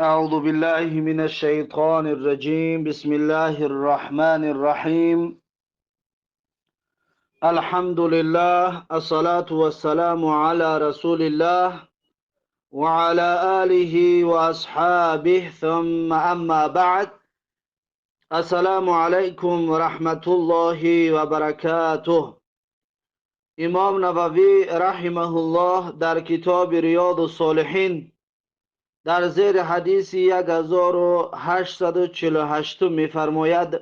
أعوذ بالله من الشيطان الرجيم. بسم الله الرحمن الرحيم. الحمد لله، الصلاة والسلام على رسول الله وعلى آله وأصحابه، ثم أما بعد. السلام عليكم ورحمة الله وبركاته. امام نووی رحمه الله در کتاب ریاض الصالحین در زیر حدیث 1848 می‌فرماید: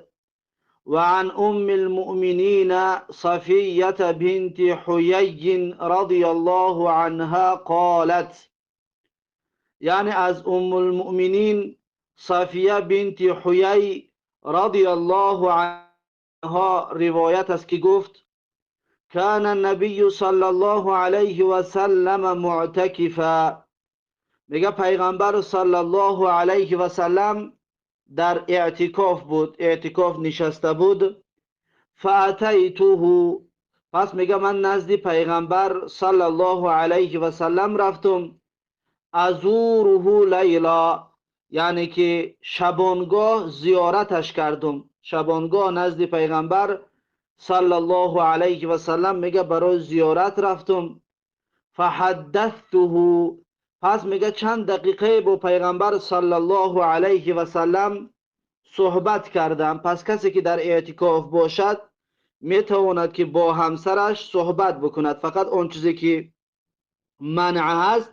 و عن ام المؤمنین صفیة بنت حیی رضی الله عنها قالت، یعنی از ام المؤمنین صفیه بنت حیی رضی الله عنها روایت است که گفت: کان النبی صلی الله علیه و سلم معتکفا. میگه پیغمبر صلی الله علیه و سلم در اعتکاف بود، اعتکاف نشسته بود. فاتیته، پس میگه من نزد پیغمبر صلی الله علیه و سلم رفتم. ازوره لیلا، یعنی که شبانگاه زیارتش کردم، شبانگاه نزد پیغمبر صلی الله علیه و سلم میگه برای زیارت رفتم. فحدثته، پس میگه چند دقیقه با پیغمبر صلی الله علیه و سلم صحبت کردم. پس کسی که در اعتکاف باشد میتواند که با همسرش صحبت بکند. فقط اون چیزی که منع هست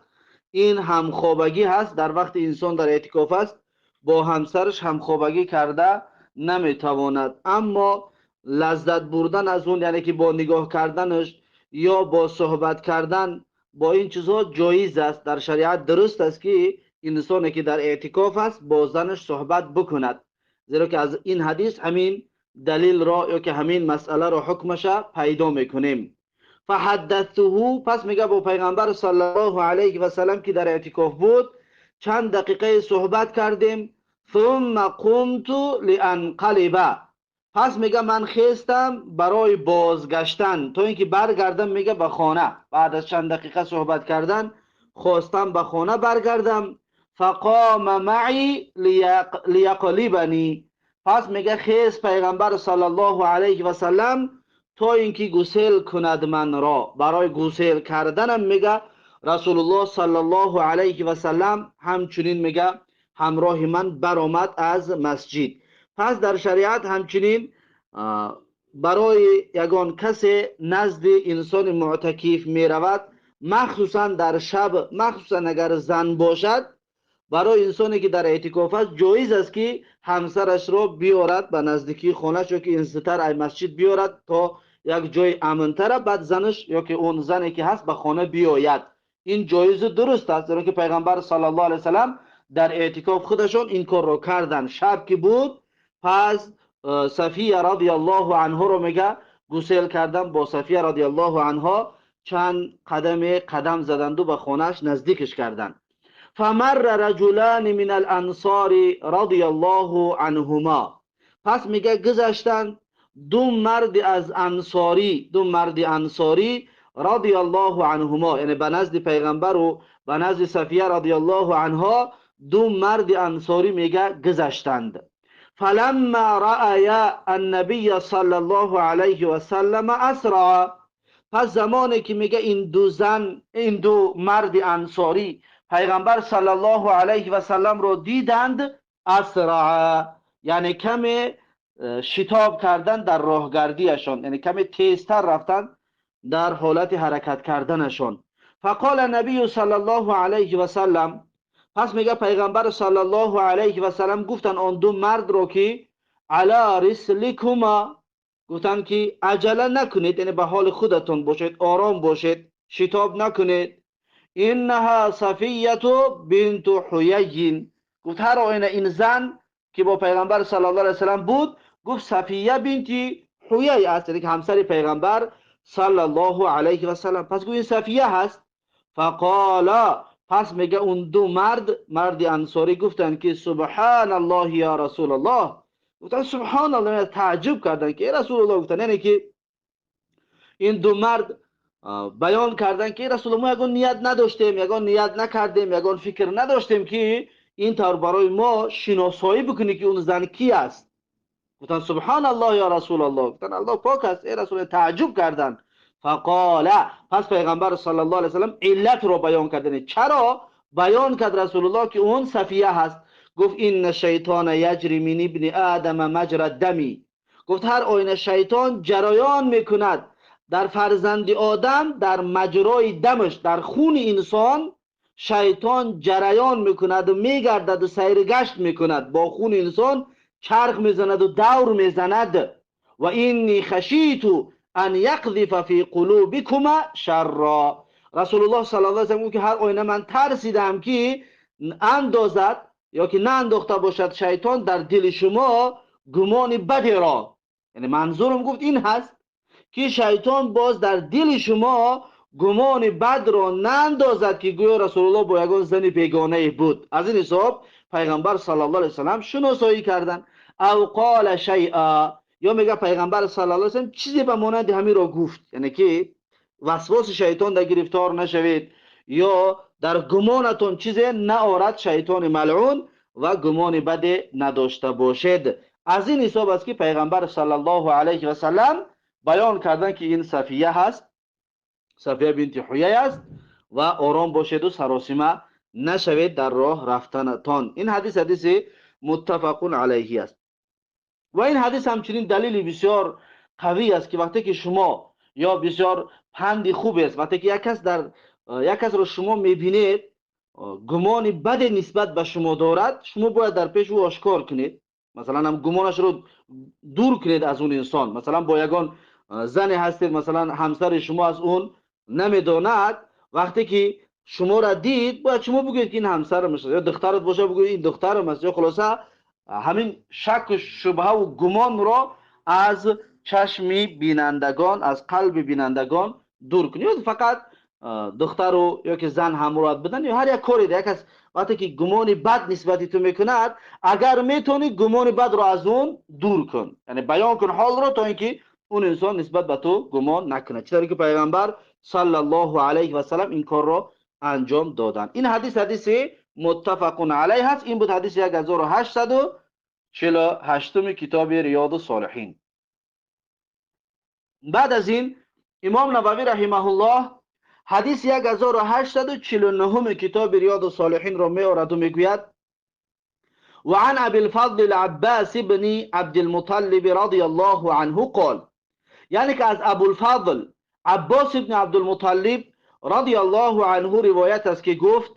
این همخوابگی هست. در وقت انسان در اعتکاف است با همسرش همخوابگی کرده نمیتواند، اما لذت بردن از اون، یعنی که با نگاه کردنش یا با صحبت کردن با این چیزها جایز است. در شریعت درست است که انسانی که در اعتکاف است با زنش صحبت بکند، زیرا که از این حدیث همین دلیل را یا که همین مسئله را حکمش پیدا میکنیم. فحدثته، پس میگه با پیغمبر صلی الله علیه و سلم که در اعتکاف بود چند دقیقه صحبت کردیم. ثم قمت لانقلب، پس میگه من خیستم برای بازگشتن تا اینکه برگردم میگه به خانه. بعد از چند دقیقه صحبت کردن خواستم به خانه برگردم. فقام معی لیقلبنی، پس میگه خیست پیغمبر صلی الله علیه و سلم تا اینکه غسل کند من را. برای غسل کردنم میگه رسول الله صلی الله علیه و سلم همچنین میگه همراه من برآمد از مسجد. پس در شریعت همچنین برای یگان کسی نزد انسان معتکف می رود، مخصوصا در شب، مخصوصا اگر زن باشد، برای انسانی که در اعتکاف است جایز است که همسرش را بیارد به نزدیکی خانه‌اش، یا که اینستر ای مسجد بیارد تا یک جای امن‌تر، بعد زنش یا که اون زنی که هست به خانه بیاید. این جایز درست است، زیرا که پیغمبر صلی الله علیه و سلم در اعتکاف خودشون این کار رو کردن. شب که بود، پس صفیه رضی الله عنها رو میگه غسل کردن. با صفیه رضی الله عنها چند قدم زدند و به خانهش نزدیکش کردند. فمر رجلان من الانصار رضی الله عنهما، پس میگه گذشتند دو مرد از انصاری، دو مرد انصاری رضی الله عنهما، یعنی به نزد پیغمبر و به نزد صفیه رضی الله عنها دو مرد انصاری میگه گذشتند. فلما رأی النبی صلی الله علیه و سلم اسرع، پس زمانی که میگه این دو زن، این دو مرد انصاری پیغمبر صلی الله علیه و سلم رو دیدند، اسرع یعنی کمی شتاب کردن در راهگردیشان، یعنی کمی تیزتر رفتن در حالت حرکت کردنشان. فقال النبی صلی الله علیه و سلم، پس میگه پیغمبر صلی الله علیه و سلم گفتن آن دو مرد رو که علی رسلکما، گفتن که عجله نکنید، یعنی به حال خودتون باشید، آرام باشید، شتاب نکنید. اینها صفیه بنت حیی، گفت هر آینه این زن که با پیغمبر صلی الله علیه و سلم بود، گفت صفیه بنت حیی است، یعنی که همسر پیغمبر صلی الله علیه و سلم. پس گفت این صفیه هست. فقال، پس میگه اون دو مرد انصاری گفتن که سبحان الله یا رسول الله، گفتن سبحان الله، تعجب کردن که رسول الله، گفتن یعنی که این دو مرد بیان کردن که رسول الله ما یگان نیت نداشتیم، یگان نیت نکردیم، یگان فکر نداشتیم که این طور برای ما شناسایی بکنی که اون زن کی است. گفتن سبحان الله یا رسول الله، گفتن الله پاک است ای رسول. تعجب کردن. فقال، پس پیغمبر صلی الله علیه وسلم علت رو بیان کردن. چرا بیان کرد رسول الله که اون صفیه هست؟ گفت این شیطان یجری من ابن آدم مجرى الدم. گفت هر آینه شیطان جریان میکند در فرزند آدم در مجرای دمش، در خون انسان شیطان جریان میکند و میگردد و سیرگشت میکند، با خون انسان چرخ میزند و دور میزند. و اینی خشیت ان یقذف فی قلوبکما شرا. رسول الله صلی الله علیه و که هر آینه من ترسیدم که اندازد یا که نه انداخته باشد شیطان در دل شما گمان بدی را. یعنی منظورم گفت این هست که شیطان باز در دل شما گمان بد را ناندازد که گویا رسول الله با یگان زن بیگانه بود. از این حساب پیغمبر صلی الله علیه وسلم شناسایی کردن. او قال شیئا، یا میگه پیغمبر صلی الله علیه وسلم چیزی به مانند همین را گفت، یعنی که وسواس شیطان در گرفتار نشوید یا در گمانتون چیزی نآورد شیطان ملعون و گمان بد نداشته باشید. از این حساب است که پیغمبر صلی الله علیه و سلم بیان کردن که این صفیه هست، صفیه بنت حیی است و آرام باشید و سراسیمه نشوید در راه رفتنتان. این حدیث متفق علیه است. و این حدیث همچنین دلیلی بسیار قوی است که وقتی که شما یا بسیار پند خوب است وقتی که یک کس رو شما میبینید گمان بد نسبت به شما دارد، شما باید در پیش او آشکار کنید، مثلا هم گمانش رو دور کنید از اون انسان. مثلا با یگان زن هستید، مثلا همسر شما از اون نمیداند، وقتی که شما را دید باید شما بگویید که این همسرم است، یا دخترت باشه بگویید این دخترم است، یا خلاصه همین شک و شبهه و گمان را از چشم بینندگان، از قلب بینندگان دور کنید. فقط دختر رو یا که زن همراه بدن یا هر یک کاری یک کس وقتی که گمان بد نسبت تو میکند، اگر میتونی گمان بد رو از اون دور کن، یعنی بیان کن حال رو تا اینکه اون انسان نسبت به تو گمان نکنه. چطوری که پیغمبر صلی الله علیه و سلم این کار رو انجام دادن. این حدیث متفق علیه هست. این بود حدیث 1848 کتاب ریاض الصالحین. بعد از این امام نووی رحمه الله حدیث 1849 کتاب ریاض الصالحین را میآورد و میگوید وعن ابي الفضل العباس بن عبد المطلب رضی الله عنه قال، یعنی که از ابو الفضل عباس بن عبد المطلب رضی الله عنه روایت است که گفت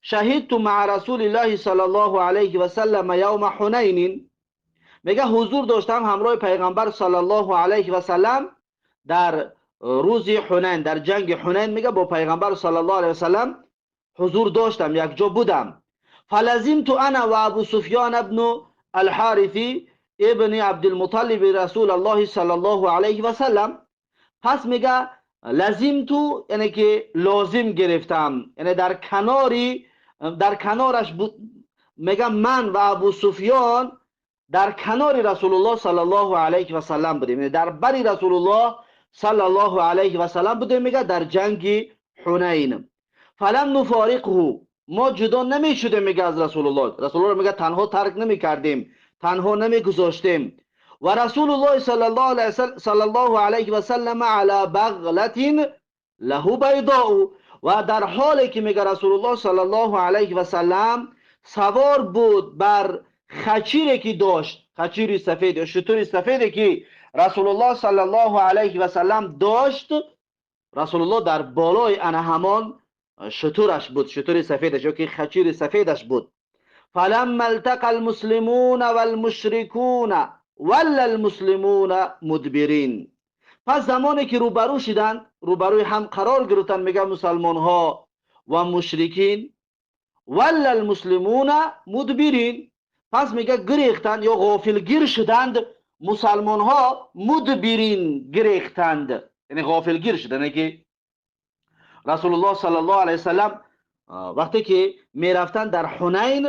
شهدت مع رسول الله صلی الله علیه و سلم یوم حنین، میگه حضور داشتم همراه پیغمبر صلی الله علیه و سلم در روز حنین، در جنگ حنین. میگه با پیغمبر صلی الله علیه و سلم حضور داشتم، یک جا بودم. فلزمت انا و ابو سفیان ابن الحارثی ابن عبد المطلب رسول الله صلی الله علیه و سلم. پس میگه لزمتو یعنی که لازم گرفتم، یعنی در کنارش بود. میگه من و ابو سفیان در کنار رسول الله صلی الله علیه و سلم بودیم، یعنی در بری رسول الله صلی الله علیه و سلم بودیم. میگه در جنگ حنین. فلم نفارقه، ما جدا نمی شدیم میگه از رسول الله. رسول الله میگه تنها ترک نمی کردیم، تنها نمی گذاشتیم. و رسول الله صلی الله علیه و سلم علی بغلة له بیضاء، و در حالی که میگه رسول الله صلی الله علیه و سلم سوار بود بر خچیری که داشت، خچیری سفید یا شتری سفیدی که رسول الله صلی الله علیه و سلم داشت. رسول الله در بالای آن همان شترش بود، شتر سفیدش یا که خچیر سفیدش بود. فلما التقى المسلمون والمشركون ولى المسلمون مدبرین. پس زمانی که روبرو شدند، روبروی هم قرار گرفتن، میگه مسلمان ها و مشرکین، ولى المسلمون مدبرین، پس میگه گریختند یا غافلگیر شدند. مسلمان ها مدبرین گریختند، یعنی غافلگیر شدند. که رسول الله صلی الله علیه وسلم وقتی که میرفتن در حنین،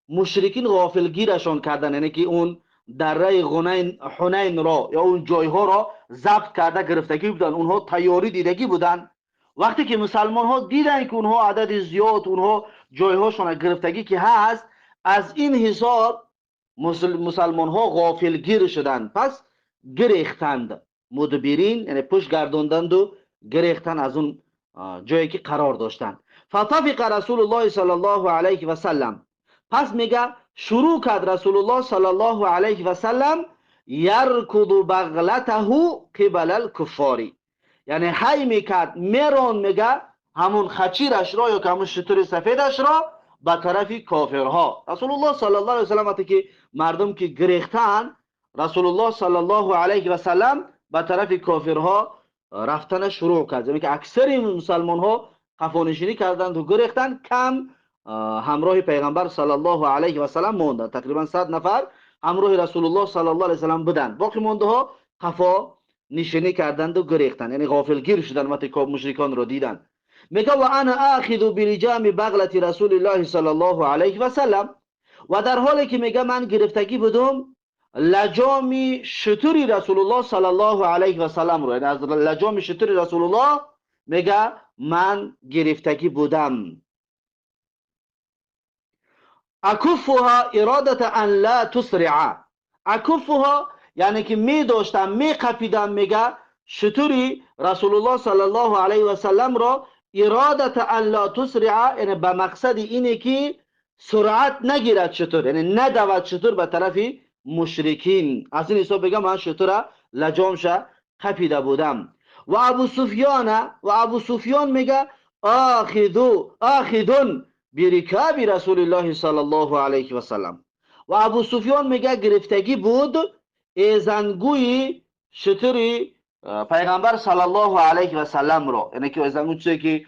مشرکین غافلگیرشان کردن، یعنی که اون دره حنین را یا اون جایها را ضبط کرده گرفتگی بودن، اونها تیاری دیدگی بودن. وقتی که مسلمان ها دیدن که اونها عدد زیاد، اونها جایهاشون گرفتگی که هست، از این حساب مسلمان ها غافلگیر شدند، پس گریختند، مدبرین یعنی پشت گردوندند و گریختند از اون جایی که قرار داشتند. فطفق رسول الله صلی الله علیه و سلم، پس میگه شروع کرد رسول الله صلی الله علیه و سلم یرکض بغلته قبل الکفاری، یعنی هی میکرد میرون، میگه همون خچیرش را یا که همون شتر سفیدش را به طرف کافرها. رسول الله صلی الله علیه و سلم وقتی که مردم که گریختن، رسول الله صلی الله علیه و سلم به طرف کافرها رفتن شروع کرد، یعنی که اکثر مسلمان ها قفانشینی کردند و گریختن، کم همراه پیغمبر صلی الله علیه و سلم موندند. تقریبا 100 نفر همراه رسول الله صلی الله علیه و سلم بودند، باقی مونده ها قفا نشینی کردند و گریختند، یعنی غافلگیر شدند وقتی که مشرکان را دیدند. میگه و انا آخذ بلجام بغلة رسول الله صلی الله علیه و سلم، و در حالی که میگه من گرفتگی بودم لجام شتری رسول الله صلی الله علیه و سلم رو، یعنی از لجام شتر رسول الله میگه من گرفتگی بودم. اکفها ارادت ان لا تسرع، اکفها یعنی که می داشتم می قپیدم، میگه شتری رسول الله صلی الله علیه و سلم را ارادت ان لا تسرع، یعنی به مقصد اینه که سرعت نگیرد شتر، یعنی ندود شتر به طرف مشرکین. از این حساب بگم من شتر لجامش قپیده بودم. و ابو سفیان میگه آخذون برکاب رسول الله صلی الله علیه و سلم، و ابو سفیان میگه گرفتگی بود ایزنگوی شتری پیغمبر صلی الله علیه و سلم را، یعنی که ایزنگو چیزی که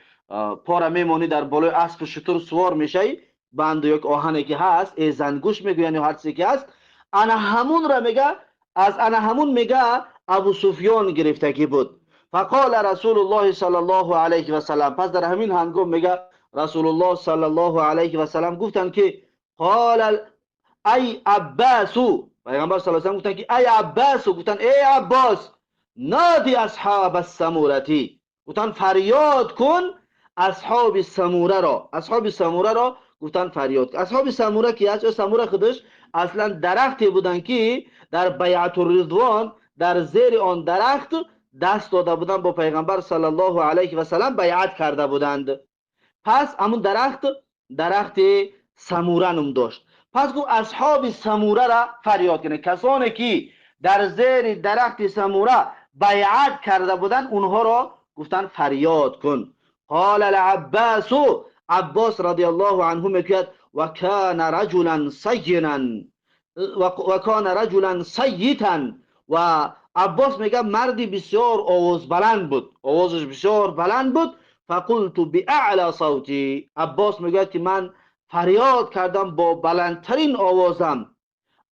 پاره میمونی در بالای اسب شتر سوار میشه، بند یک آهنی که هست ایزنگوش میگه، یعنی هر چیزی که هست انا همون را میگه، از انا همون میگه ابو سفیان گرفتگی بود. فقال رسول الله صلی الله علیه و سلم، پس در همین هنگام میگه رسول الله صلی الله علیه و سلم گفتن که قال ای عباس، پیغمبر صلی الله علیه و سلم گفتن که ای عباس، گفتن ای عباس نادی اصحاب السمورتی، گفتن فریاد کن اصحاب سموره را. اصحاب سموره را گفتن فریاد. اصحاب سموره کی است؟ سموره خودش اصلا درختی بودن که در بیعت الرضوان در زیر آن درخت دست داده بودن با پیغمبر صلی الله علیه و سلم بیعت کرده بودند. پس همون درخت سموره نام داشت. پس گفت اصحاب سموره را فریاد کنه، کسانی که در زیر درخت سموره بیعت کرده بودن اونها را گفتن فریاد کن. قال العباس، عباس رضی الله عنه میگوید و کان رجلا سینا و کان رجلا سیتا، و عباس میگه مردی بسیار آواز بلند بود، آوازش بسیار بلند بود. فقلت باعلى صوتی، عباس میگه که من فریاد کردم با بلندترین آوازم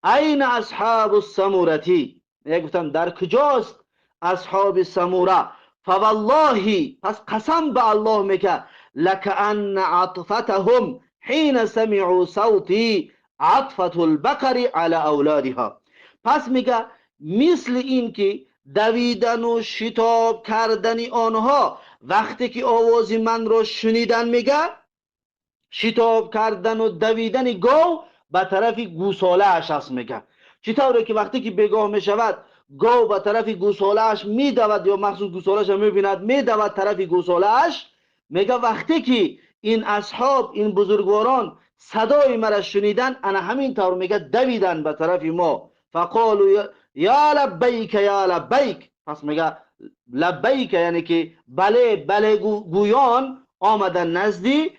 این اصحاب السمورتی، میگه گفتم در کجاست اصحاب سموره؟ فوالله، پس قسم به الله میگه لکأن عطفتهم حين سمعوا صوتی عطفة البقر على اولادها، پس میگه مثل این که دویدن و شتاب کردن آنها وقتی که آواز من را شنیدن، میگه شتاب کردن و دویدن گاو به طرف گوساله اش است. میگه چطوره که وقتی که بگاه میشود گاو به طرف گوساله اش میدود، یا مخصوص گوساله اش میبیند میدود طرف گوساله اش، میگه وقتی که این اصحاب این بزرگواران صدای مرا شنیدن انا همین طور میگه دویدن به طرف ما. فقالوا یا لبیک یا لبیک، پس میگه لبیک یعنی که بله بله گویان آمدن نزدی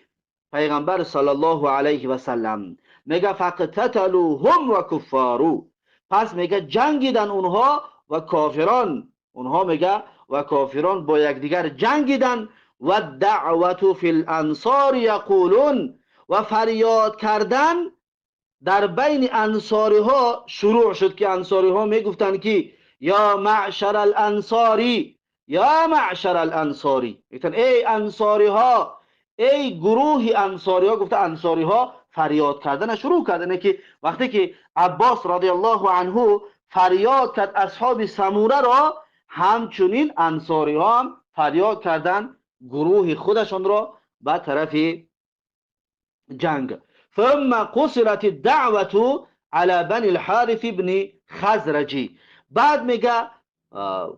پیغمبر صلی الله علیه و سلم. میگه فقتتلوا هم و کفارو، پس میگه جنگیدن اونها و کافران، اونها میگه و کافران با یکدیگر جنگیدن. و دعوت فی الانصار یقولون، و فریاد کردن در بین انصاری ها شروع شد که انصاری ها میگفتن که یا معشر الانصاری، یا معشر الانصاری، گفتن ای انصاری ها، ای گروه انصاری ها. گفته انصاری ها فریاد کردن شروع کردن که وقتی که عباس رضی الله عنه فریاد کرد اصحاب سموره را، همچنین انصاری ها هم فریاد کردن گروه خودشان را به طرف جنگ. ثم قصرت الدعوة على بني الحارث ابن خزرجی. بعد میگه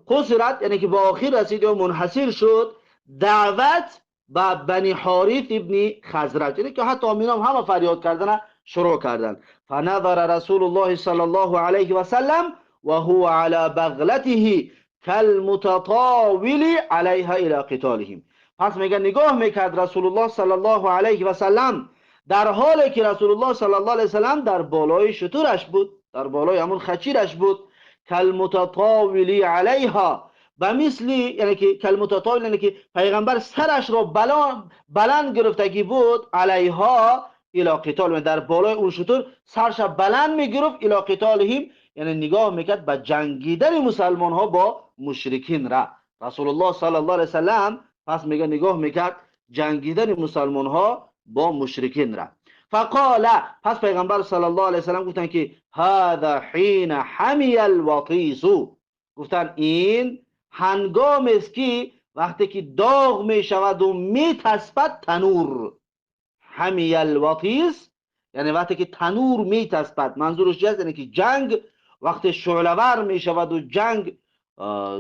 قصرت یعنی که به آخر رسید و منحصر شد دعوت به بنی حارث ابن خزرج، یعنی که حتی آمینام همه فریاد کردن شروع کردن. فنظر رسول الله صلی الله علیه و سلم و هو على بغلته كالمتطاول علیها الى قتالهم. پس میگه نگاه میکرد رسول الله صلی الله علیه و سلم در حالی که رسول الله صلی الله علیه و سلم در بالای شترش بود، در بالای همون خچیرش بود. کالمتطاول علیها، و مثلی یعنی که کالمتطاول یعنی که پیغمبر سرش را بلند گرفتگی بود، علیها الی قتال، در بالای اون شتر سرش بلند میگرفت، الی قتالهم یعنی نگاه میکرد به جنگیدن مسلمان ها با مشرکین را. رسول الله صلی الله علیه وسلم پس میگه نگاه میکرد جنگیدن مسلمان ها با مشرکین را. فقال، پس پیغمبر صلی الله علیه وسلم گفتن که هذا حین حمی الوطیس، گفتن این هنگام است که وقتی که داغ می شود و می تسبد تنور. حمی الوطیس یعنی وقتی که تنور می تسبد، منظورش چیست؟ یعنی که جنگ وقتی شعله‌ور می شود و جنگ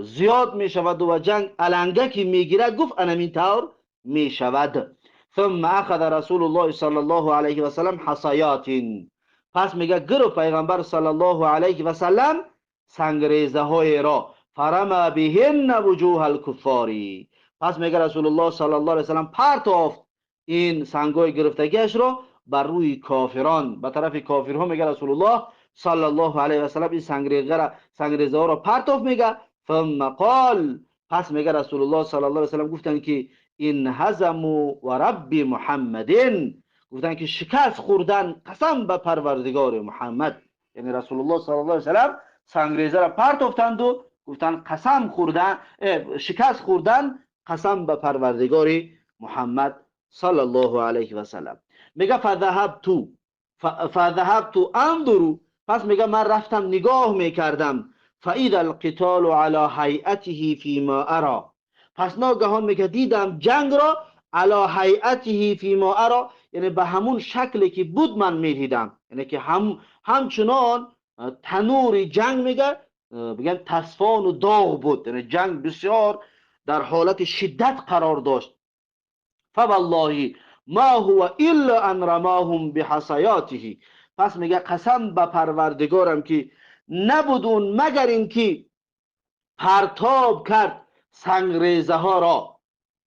زیاد می شود و جنگ علنگکی می گیرد، گفت انمین طور می شود. ثم اخذ رسول الله صلی الله علیه و سلم حصیات، پس میگه گرفت پیغمبر صلی الله علیه و سلم سنگریزه های را، فرما بهن وجوه الکفاری، پس میگه رسول الله صلی الله علیه و سلم پرتافت این سنگای گرفتگیش را بر روی کافران، به طرف کافرها. میگه رسول الله صلی الله علیه و سلم این سنگریزه ها را پرتافت. میگه ثم قال، پس میگه رسول الله صلی الله علیه و سلم گفتن که این هزموا و رب محمدین، گفتن که شکست خوردن قسم به پروردگار محمد، یعنی رسول الله صلی الله علیه و سلم سنگریزه را پرتافتند و گفتن قسم خوردن، شکست خوردن قسم به پروردگار محمد صلی الله علیه و سلم. میگه فذهبت انظر، پس میگه من رفتم نگاه میکردم، فاذا القتال على هیئته فيما ارى، پس ناگهان میگه دیدم جنگ را علی هیئته فیما ارا، یعنی به همون شکلی که بود من میدیدم، یعنی که همچنان تنور جنگ میگه بگن تصفان و داغ بود، یعنی جنگ بسیار در حالت شدت قرار داشت. فوالله ما هو الا ان رماهم بحصیاته، پس میگه قسم به پروردگارم که نبودون مگر اینکه پرتاب کرد سنگریزه ها را.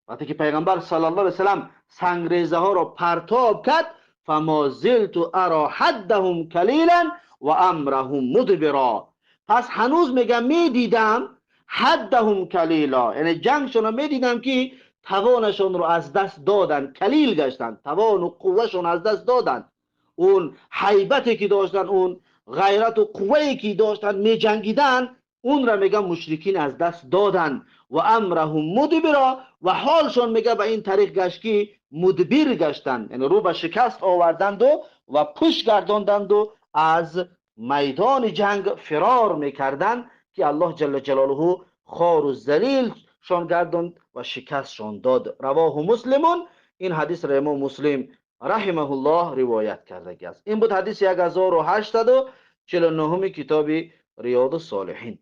وقتی که پیغمبر صلی الله علیه وسلم سنگریزه ها را پرتاب کرد، فما زلت ارى حدهم کلیلا و امرهم مدبرا، پس هنوز میگم میدیدم حدهم کلیلا، یعنی جنگشون رو میدیدم که توانشون رو از دست دادن، کلیل گشتن، توان و قوهشون از دست دادن، اون حیبتی که داشتن، اون غیرت و قوهی که داشتن میجنگیدن، اون را میگم مشرکین از دست دادن. و امرهم مدبرا، و حالشون میگه به این طریق گشت که مدبر گشتن، یعنی رو به شکست آوردند و پشت گرداندند و از میدان جنگ فرار میکردن که الله جل جلاله خار و ذلیل شان گرداند و شکست شان داد. رواه مسلمون، این حدیث را امام مسلم رحمه الله روایت کرده است. این بود حدیث 1849 کتاب ریاض الصالحین.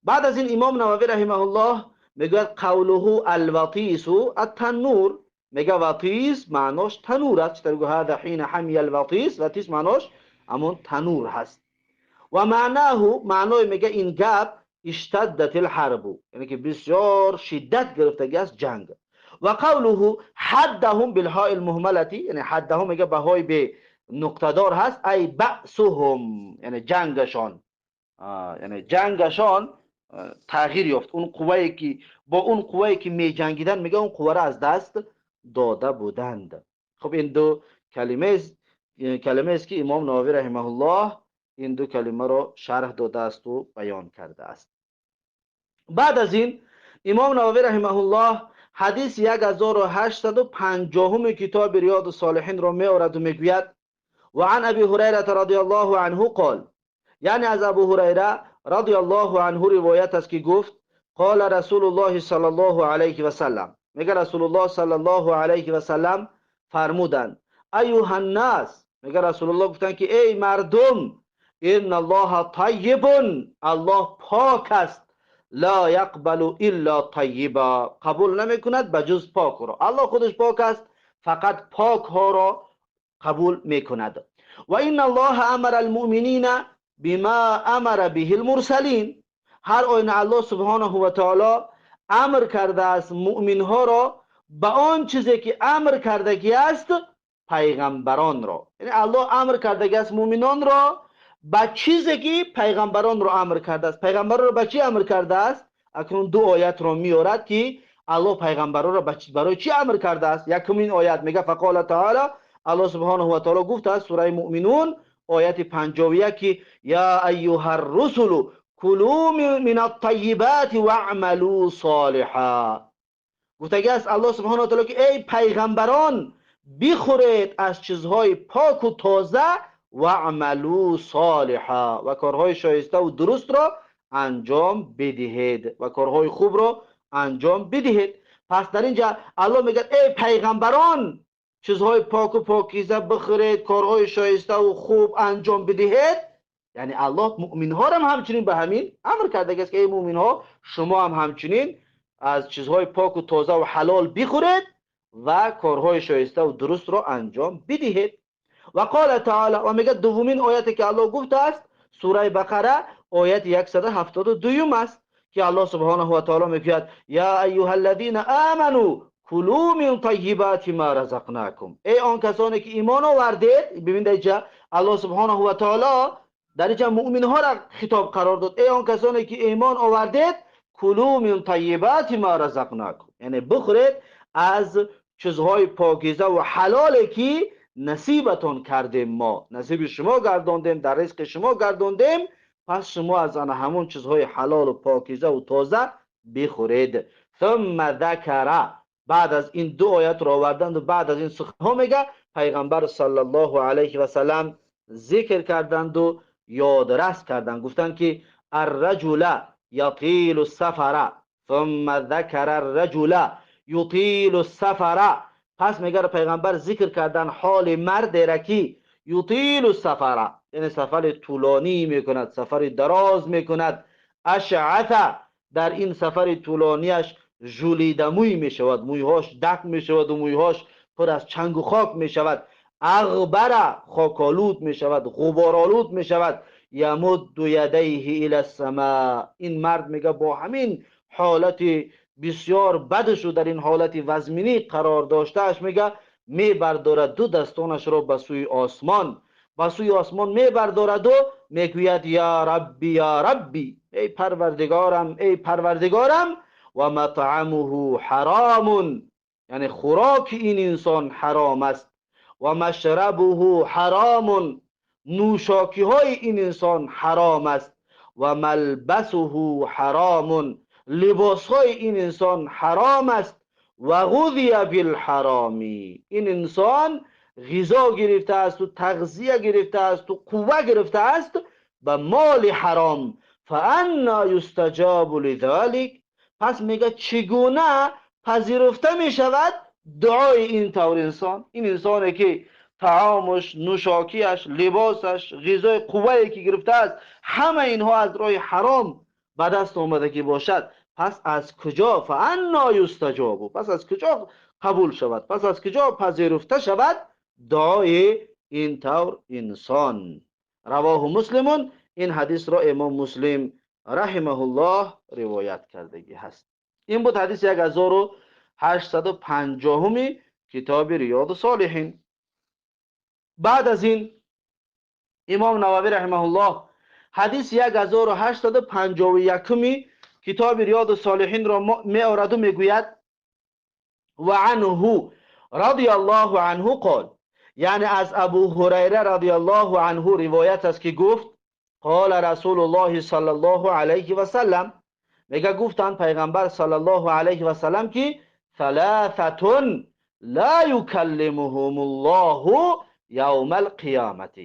بعد از این امام نووی رحمه الله میگه قوله الوطیس التنور، میگه وطیس معناش تنور است. میگه هذا حین حمی الوطیس، وطیس معناش همون تنور هست. و معنای میگه این گپ اشتدت الحرب، یعنی که بسیار شدت گرفتگی است جنگ. و قوله حدهم بالهاء المهملة، یعنی حدهم میگه بهای به نقطه دار هست، ای بأسهم، یعنی جنگشان تغییر یافت، اون قوه‌ای که با اون قوه‌ای که می جنگیدن میگه اون قوه را از دست داده بودند. خب این دو کلمه است که امام نووی رحمه الله این دو کلمه را شرح داده است و بیان کرده است. بعد از این امام نووی رحمه الله حدیث 1850 کتاب ریاض الصالحین را می آورد و میگوید و عن ابی هریره رضی الله عنه قال، یعنی از ابو هریره رضی الله عنه روایت است که گفت قال رسول الله صلی الله علیه و سلم، میگه رسول الله صلی الله علیه و سلم فرمودند ایها الناس، میگه رسول الله گفتن که ای مردم، ان الله طیب، الله پاک است، لا یقبل الا طیبا، قبول نمیکند بجز پاک را. الله خودش پاک است، فقط پاک ها را قبول میکند. و ان الله امر المؤمنین بما امر به المرسلین، هر آینه الله سبحانه و تعالی امر کرده است مؤمن ها را به آن چیزی که امر کردگی است پیغمبران را. یعنی الله امر کردگی است مؤمنان را به چیزی که پیغمبران را امر کرده است. پیغمبران را به چی امر کرده است؟ اکنون دو آیت را میارد که الله پیغمبران را برای چی امر کرده است. یکمین آیت میگه فقال تعالی، الله سبحانه و تعالی گفته است سوره مؤمنون آیت 51 که یا ایها الرسل کلوا من الطیبات واعملوا صالحا. گفتگی است الله سبحانه و تعالی که ای پیغمبران بخورید از چیزهای پاک و تازه و عملو صالحا، و کارهای شایسته و درست را انجام بدهید و کارهای خوب را انجام بدهید. پس در اینجا الله میگه ای پیغمبران چیزهای پاک و پاکیزه بخورید، کارهای شایسته و خوب انجام بدهید. یعنی الله مؤمن ها را هم همچنین به همین امر کرده است که ای مؤمن ها شما هم همچنین از چیزهای پاک و تازه و حلال بخورید و کارهای شایسته و درست را انجام بدهید. و قال تعالی، و میگه دومین آیتی که الله گفته است سوره بقره آیت 172 است که الله سبحانه و تعالی میگه یا ایها الذین آمنوا کلوا من طیبات ما رزقناکم، ای آن کسانی که ایمان آوردید. ببینید اینجا الله سبحانه و تعالی در اینجا مؤمن ها را خطاب قرار داد، ای آن کسانی که ایمان آوردید کلوا من طیبات ما رزقناکم، یعنی بخورید از چیزهای پاکیزه و حلالی که نصیبتون کردیم، ما نصیب شما گرداندیم، در رزق شما گرداندیم، پس شما از آن همون چیزهای حلال و پاکیزه و تازه بخورید. ثم ذکر، بعد از این دو آیت را آوردند و بعد از این سخنها میگه پیغمبر صلی الله علیه و سلم ذکر کردند و یادرس کردند، گفتند که الرجل یطیل السفر، ثم ذکر الرجل یطیل السفر. پس میگه پیغمبر ذکر کردن حال مرد را که یطیل السفر، یعنی سفر طولانی میکند، سفر دراز میکند. اشعث، در این سفر طولانیش ژولیده موی میشود، مویهاش دق میشود و مویهاش پر از چنگ و خاک میشود. اغبر، خاکالود میشود، غبارالود میشود. یمد یدیه الی السماء، این مرد میگه با همین حالت بسیار بدش و در این حالت وزمینی قرار داشتهش میگه میبردارد دو دستانش را به سوی آسمان، به سوی آسمان میبردارد و میگوید یا ربی یا ربی، ای پروردگارم ای پروردگارم. و مطعمه حرام، یعنی خوراک این انسان حرام است. و مشربه حرام، نوشاکی های این انسان حرام است. و ملبسه حرام، لباس های این انسان حرام است. و غذی بالحرامی، این انسان غذا گرفته است و تغذیه گرفته است و قوه گرفته است به مال حرام. فانا یستجاب لذلک، پس میگه چگونه پذیرفته میشود دعای این طور انسان، این انسانی که طعامش، نوشاکیش، لباسش، غذای قوه‌ای که گرفته است همه اینها از راه حرام به دست آمده که باشد، پس از کجا فانا یستجاب، پس از کجا قبول شود، پس از کجا پذیرفته شود دعای این طور انسان. رواه مسلمون، این حدیث را امام مسلم رحمه الله روایت کردگی هست. این بود حدیث 1850 کتاب ریاض الصالحین. بعد از این امام نووی رحمه الله حدیث 1851 کتاب ریاض الصالحین را می آورد و میگوید و عنه رضی الله عنه قال، یعنی از ابو هریره رضی الله عنه روایت است که گفت قال رسول الله صلی الله علیه و سلم، میگه گفتند پیغمبر صلی الله علیه و سلم که ثلاثه لا یکلمهم الله یوم القیامت،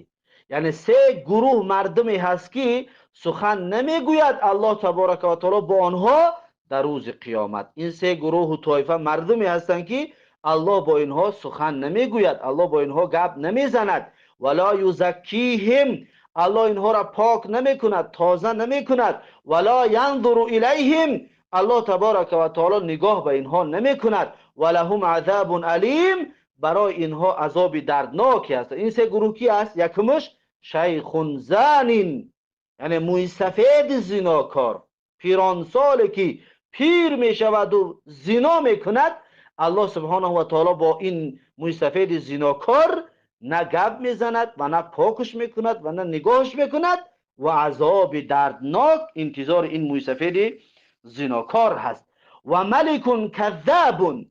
یعنی سه گروه مردمی هست که سخن نمیگوید الله تبارک و تعالی با آنها در روز قیامت. این سه گروه و طایفه مردمی هستند که الله با اینها سخن نمیگوید، الله با اینها گپ نمیزند. ولا یزکیهم، الله اینها را پاک نمیکند، تازه نمیکند. ولا ینظر الیهم، الله تبارک و تعالی نگاه به اینها نمیکند. ولهم عذاب علیم، برای اینها عذاب دردناکی است. این سه گروه کی است؟ یکمش شیخ زانین، یعنی موی سفید زناکار، پیرانسال که پیر می شود و زنا می کند. الله سبحانه و تعالی با این موی سفید زناکار نه گپ می زند و نه پاکش می کند و نه نگاهش می کند و عذاب دردناک انتظار این موی سفید زناکار هست. و ملک کذاب،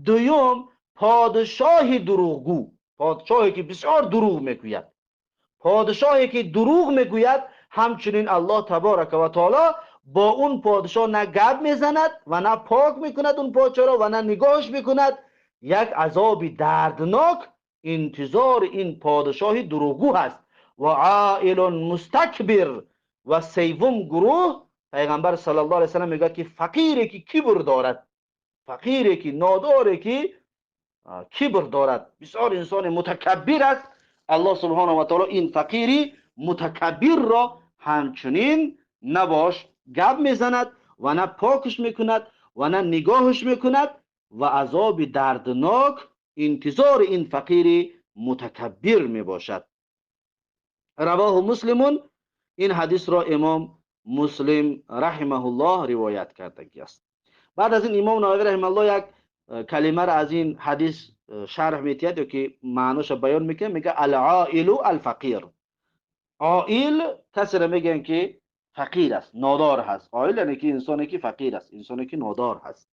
دوم پادشاه دروغگو، پادشاهی که بسیار دروغ میگوید، پادشاهی که دروغ میگوید، همچنین الله تبارک و تعالی با اون پادشاه نه گپ میزند و نه پاک میکند اون پادشاه را و نه نگاهش میکند. یک عذاب دردناک انتظار این پادشاه دروغگو هست. و عائل مستکبر، و سوم گروه پیغمبر صلی الله علیه و سلم میگه که فقیری که کبر دارد، فقیری که ناداری که کبر دارد، بسیار انسان متکبر است. الله سبحانه و تعالی این فقیری متکبر را همچنین نباش گپ میزند و نه پاکش میکند و نه نگاهش میکند و عذاب دردناک انتظار این فقیری متکبر میباشد. رواه مسلمون، این حدیث را امام مسلم رحمه الله روایت کرده است. بعد از این امام نووی رحمه الله یک کلمه را از این حدیث شرح میتید یا که معناش بیان میکنه، میگه العائل الفقیر. عائل کسی را میگن که فقیر است، نادار هست. عائل یعنی که انسانی که فقیر است، انسانی که نادار هست.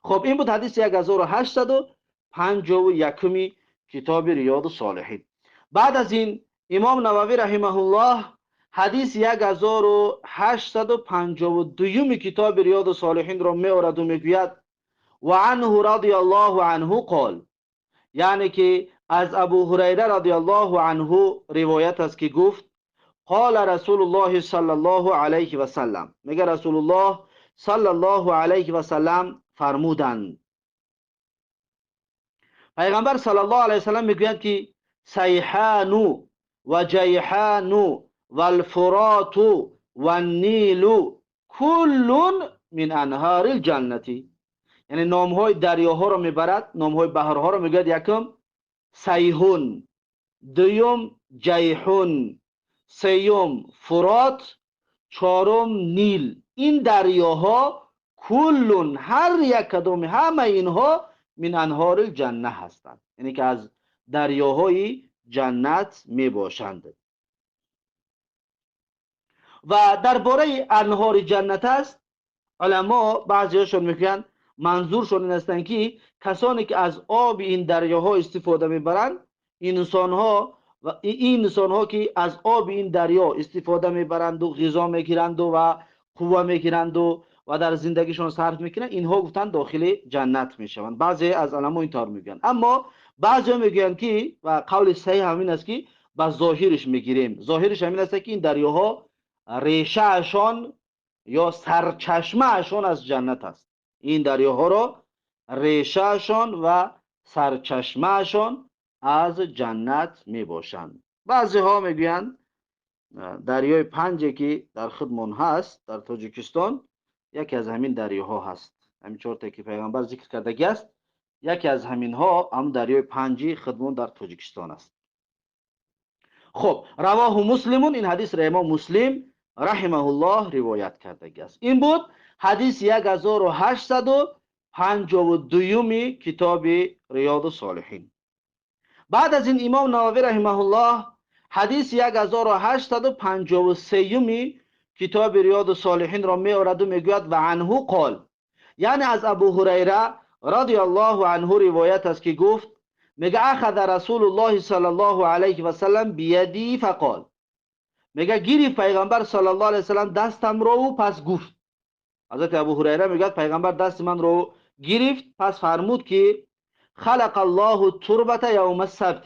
خب این بود حدیث 1851 کتاب ریاض الصالحین. بعد از این امام نووی رحمه الله حدیث 1852 کتاب ریاض الصالحین را میآورد و میگوید و عنه رضی الله عنه قال، یعنی که از ابو هریره رضی الله عنه روایت است که گفت قال رسول الله صلی الله علیه و سلم، میگه رسول الله صلی الله علیه و سلم فرمودند، پیغمبر صلی الله علیه و سلم میگوید که سیحان و جیحان و الفرات و النیل کل من انهار الجنتی، یعنی نامهای دریاها را میبرد، نامهای بحرها را میگوید. یکم سیحون، دوم جیحون، سیوم فرات، چهارم نیل. این دریاها کلون، هر یک کدام، همه اینها من انهار الجنه هستند، یعنی که از دریاهای جنت می باشند. و درباره انهار جنت است علما بعضیاشون میگن منظورشون این هستند که کسانی که از آب این دریاها استفاده میبرند، این انسانها که از آب این دریا استفاده میبرند و غذا میگیرند و قوه میگیرند و در زندگیشون صرف میکنند، اینها گفتن داخل جنت میشوند. بعضی از علما اینطور میگن، اما بعضی میگن که و قول صحیح همین است که با ظاهرش میگیریم. ظاهرش همین است که این دریاها ریشه اشان یا سرچشمه اشان از جنت است. این دریاها را ریشه اشان و سرچشمه اشان از جنت می باشند. بعضی ها میگویند دریای پنجه که در خودمان هست در تاجیکستان یکی از همین دریاها هست. همین چهار تا که پیغمبر ذکر کرده است، یکی از همین ها هم دریای پنجه خودمان در تاجیکستان است. خب رواه مسلمون، این حدیث را امام مسلم رحمه الله روایت کرده است. این بود حدیث 1852 کتاب ریاض الصالحین. بعد از این امام نووی رحمه الله حدیث 1853 کتاب ریاض الصالحین را میآورد و میگوید و عنه قال، یعنی از ابو هریره رضی الله عنه روایت است که گفت، میگه اخذ رسول الله صلی الله علیه و سلم بیدی فقال، میگه گیری پیغمبر صلی الله علیه و سلم دستم را و پس گفت. حضرت ابو هریره میگه پیغمبر دست من رو گرفت پس فرمود که خلق الله التربه یوم السبت،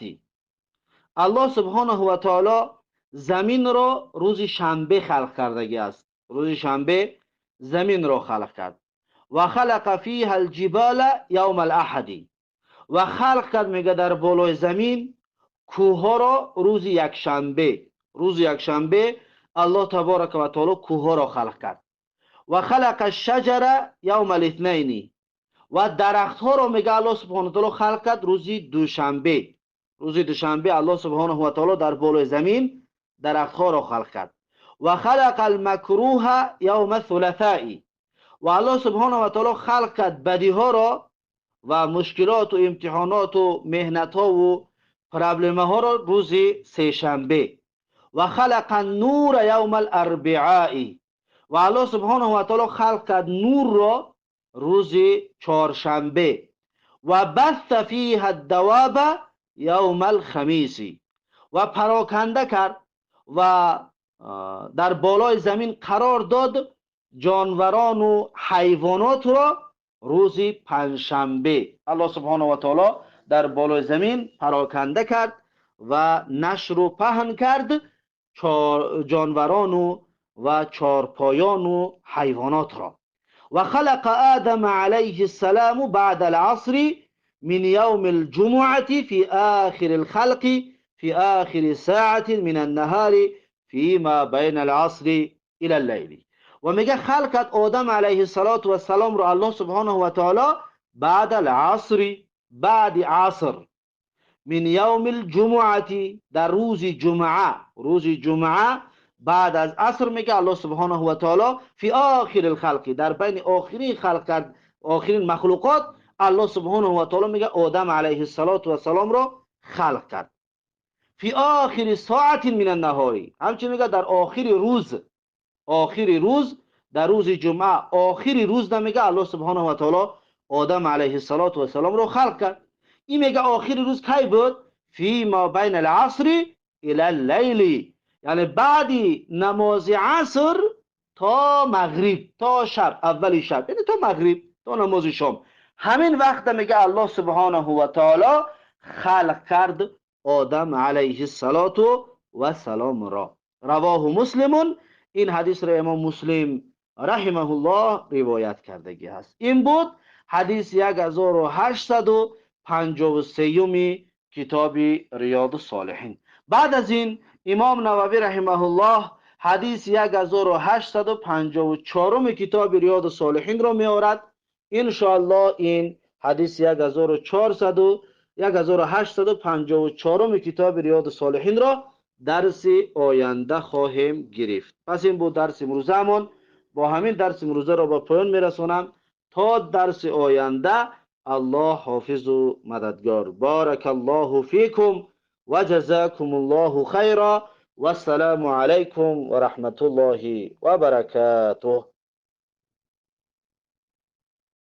الله سبحانه و تعالی زمین را روز شنبه خلق کرده است. روز شنبه زمین را خلق کرد. و خلق فیها الجبال یوم الاحد، و خلق کرد میگه در بالای زمین کوه ها را روز یکشنبه. روز یکشنبه الله تبارک و تعالی کوه ها را خلق کرد. و خلق الشجر یوم الاثنین، و درخت ها را میگه الله سبحانه و تعالی خلق کرد روز دوشنبه. روز دوشنبه الله سبحانه و تعالی در بالای زمین درخت ها را خلق کرد. و خلق المکروه یوم الثلاثاء، و الله سبحانه و تعالی خلق کرد بدی ها را و مشکلات و امتحانات و مهنت ها و پرابلم ها را روز سهشنبه. و خلق النور یوم الاربعاء، و الله سبحانه و تعالی خلق کرد نور را روز چهارشنبه. و بث فیها الدواب یوم الخمیس، و پراکنده کرد و در بالای زمین قرار داد جانوران و حیوانات را روز پنجشنبه. الله سبحانه و تعالی در بالای زمین پراکنده کرد و نشر و پهن کرد جانوران و چارپایان و حیوانات را. و خلق آدم علیه السلام بعد العصر من یوم الجمعة في آخر الخلق في آخر ساعة من النهار فيما بين العصر الى الليل. و میگه خلقت آدم علیه السلام را الله سبحانه و تعالی بعد العصر، بعد عصر، من یوم الجمعة، در روز جمعه. روز جمعه بعد از عصر میگه الله سبحانه و تعالی فی آخر الخلق، در بین آخرین خلق کرد، آخرین مخلوقات الله سبحانه و تعالی میگه آدم علیه السلام را خلق کرد. فی آخر ساعت من النهار، همچنین میگه در آخر روز. آخر روز در روز جمعه، آخر روز نمیگه الله سبحانه و تعالی آدم علیه السلام را خلق کرد. این میگه آخر روز کی بود؟ فی ما بین العصر الى اللیل، یعنی بعدی نماز عصر تا مغرب، تا شب، اولی شب، یعنی تا مغرب، تا نماز شام. همین وقت میگه الله سبحانه و تعالی خلق کرد آدم علیه السلام را. رواه مسلم، این حدیث را امام مسلم رحمه الله روایت کردگی هست. این بود حدیث 1853 کتاب ریاض الصالحین. بعد از این امام نووی رحمه الله حدیث 1854 کتاب ریاض الصالحین را می آورد. ان شاء الله این حدیث 1854 کتاب ریاض الصالحین را درس آینده خواهیم گرفت. پس این بود درس امروزمون. با همین درس امروزه را با پایان میرسونم تا درس آینده. الله حافظ و مددگار. بارک الله فیکم و جزاکم الله خیرا و السلام علیکم و رحمت الله و برکاته.